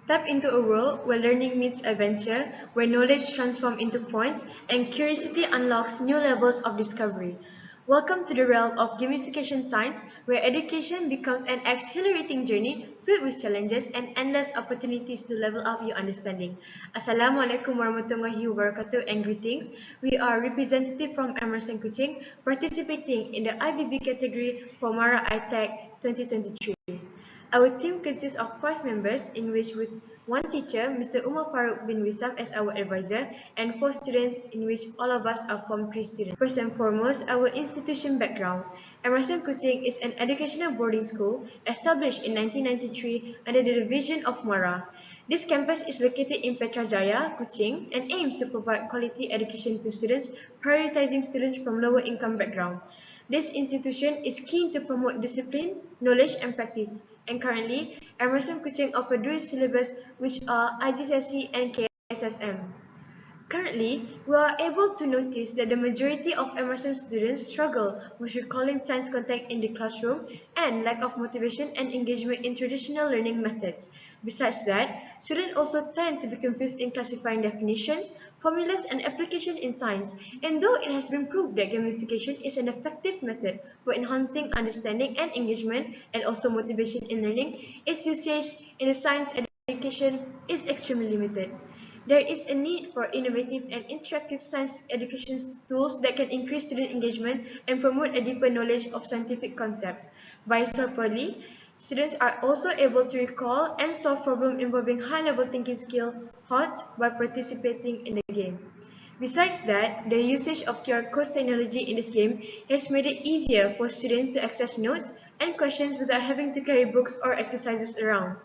Step into a world where learning meets adventure, where knowledge transforms into points, and curiosity unlocks new levels of discovery. Welcome to the realm of gamification science, where education becomes an exhilarating journey filled with challenges and endless opportunities to level up your understanding. Assalamualaikum warahmatullahi wabarakatuh and greetings. We are representative from MRSM Kuching participating in the IBB category for i-MARATeCH 2023. Our team consists of 5 members, in which with one teacher, Mr. Umar Farooq bin Wisam as our advisor, and 4 students, in which all of us are Form 3 students. First and foremost, our institution background. MRSM Kuching is an educational boarding school established in 1993 under the division of MARA. This campus is located in Petrajaya, Kuching, and aims to provide quality education to students, prioritizing students from lower income background. This institution is keen to promote discipline, knowledge, and practice. And currently, MRSM Kuching offers dual syllabus, which are IGCSE and KSSM. Currently, we are able to notice that the majority of MRSM students struggle with recalling science content in the classroom and lack of motivation and engagement in traditional learning methods. Besides that, students also tend to be confused in classifying definitions, formulas, and application in science. And though it has been proved that gamification is an effective method for enhancing understanding and engagement and also motivation in learning, its usage in the science education is extremely limited. There is a need for innovative and interactive science education tools that can increase student engagement and promote a deeper knowledge of scientific concepts. By SCIOPOLY, students are also able to recall and solve problems involving high-level thinking skill HOTS by participating in the game. Besides that, the usage of QR code technology in this game has made it easier for students to access notes and questions without having to carry books or exercises around.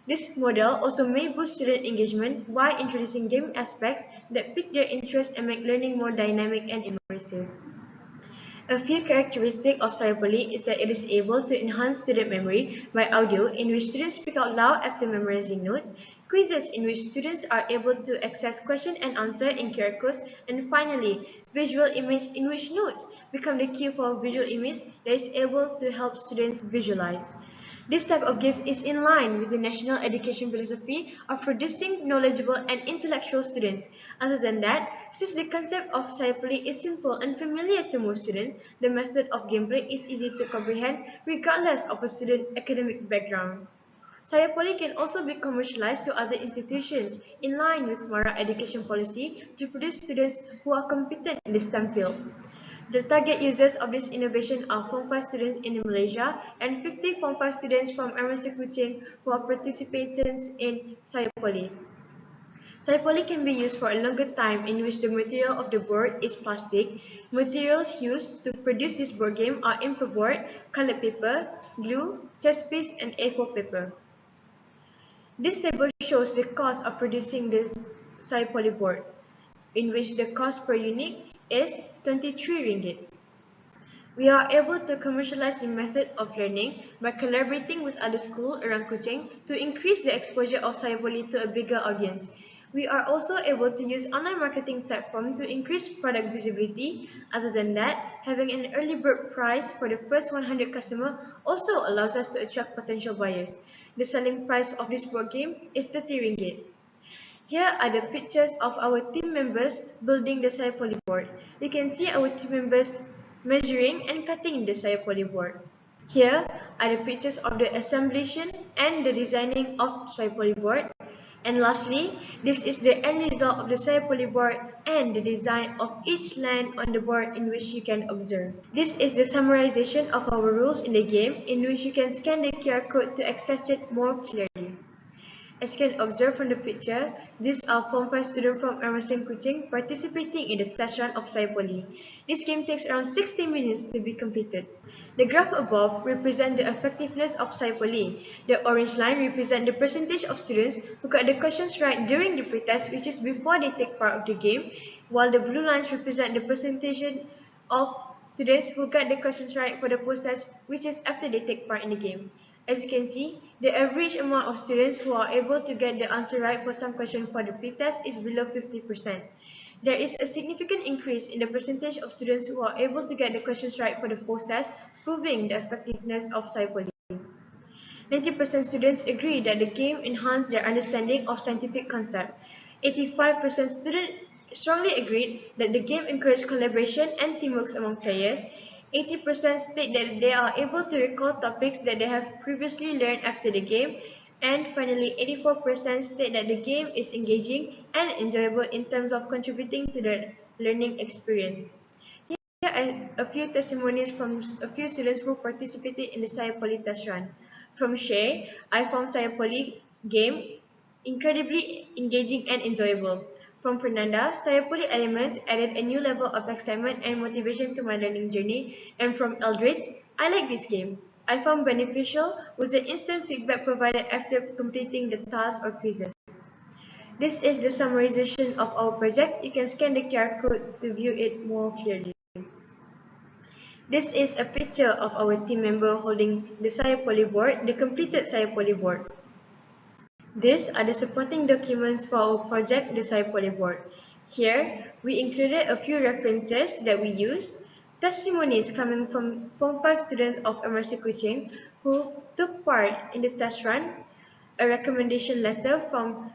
This model also may boost student engagement by introducing game aspects that pique their interest and make learning more dynamic and immersive. A few characteristics of SCIOPOLY is that it is able to enhance student memory by audio, in which students speak out loud after memorizing notes, quizzes in which students are able to access question and answer in QR codes, and finally, visual image in which notes become the cue for visual image that is able to help students visualize. This type of gift is in line with the national education philosophy of producing knowledgeable and intellectual students. Other than that, since the concept of SCIOPOLY is simple and familiar to most students, the method of gameplay is easy to comprehend regardless of a student's academic background. SCIOPOLY can also be commercialized to other institutions in line with MARA education policy to produce students who are competent in the STEM field. The target users of this innovation are Form 5 students in Malaysia and 50 Form 5 students from MRSM Kuching who are participants in SCIOPOLY. SCIOPOLY can be used for a longer time, in which the material of the board is plastic. Materials used to produce this board game are info board, colored paper, glue, chess piece, and A4 paper. This table shows the cost of producing this SCIOPOLY board, in which the cost per unit is 23 ringgit. We are able to commercialize the method of learning by collaborating with other schools around Kuching to increase the exposure of SCIOPOLY to a bigger audience. We are also able to use online marketing platform to increase product visibility. Other than that, having an early bird price for the first 100 customers also allows us to attract potential buyers. The selling price of this board game is 30 ringgit. Here are the pictures of our team members building the SCIOPOLY board. You can see our team members measuring and cutting the SCIOPOLY board. Here are the pictures of the assemblation and the designing of SCIOPOLY board. And lastly, this is the end result of the SCIOPOLY board and the design of each line on the board in which you can observe. This is the summarization of our rules in the game, in which you can scan the QR code to access it more clearly. As you can observe from the picture, these are Form 5 students from MRSM Kuching participating in the test run of SCIOPOLY. This game takes around 60 minutes to be completed. The graph above represents the effectiveness of SCIOPOLY. The orange line represents the percentage of students who got the questions right during the pretest, which is before they take part of the game, while the blue lines represent the percentage of students who got the questions right for the post-test, which is after they take part in the game. As you can see, the average amount of students who are able to get the answer right for some question for the pretest is below 50%. There is a significant increase in the percentage of students who are able to get the questions right for the post-test, proving the effectiveness of SCIOPOLY. 90% students agree that the game enhanced their understanding of scientific concepts. 85% students strongly agreed that the game encouraged collaboration and teamwork among players. 80% state that they are able to recall topics that they have previously learned after the game. And finally, 84% state that the game is engaging and enjoyable in terms of contributing to the learning experience. Here are a few testimonies from a few students who participated in the SCIOPOLY test run. From Shay, I found SCIOPOLY game incredibly engaging and enjoyable. From Fernanda, SCIOPOLY elements added a new level of excitement and motivation to my learning journey. And from Eldridge, I like this game. I found beneficial with the instant feedback provided after completing the tasks or quizzes. This is the summarization of our project. You can scan the QR code to view it more clearly. This is a picture of our team member holding the SCIOPOLY board, the completed SCIOPOLY board. These are the supporting documents for our project, the SCIOPOLY board. Here, we included a few references that we use, testimonies coming from Form 5 students of MRC Kuching who took part in the test run, a recommendation letter from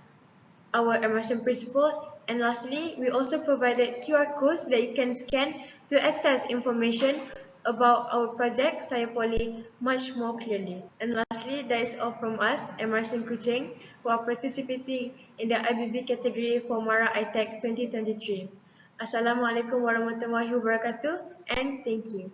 our immersion principle, and lastly, we also provided QR codes that you can scan to access information about our project, SCIOPOLY, much more clearly. And lastly, that is all from us, Emerson Kuching, who are participating in the IBB category for i-MARATeCH 2023. Assalamualaikum warahmatullahi wabarakatuh, and thank you.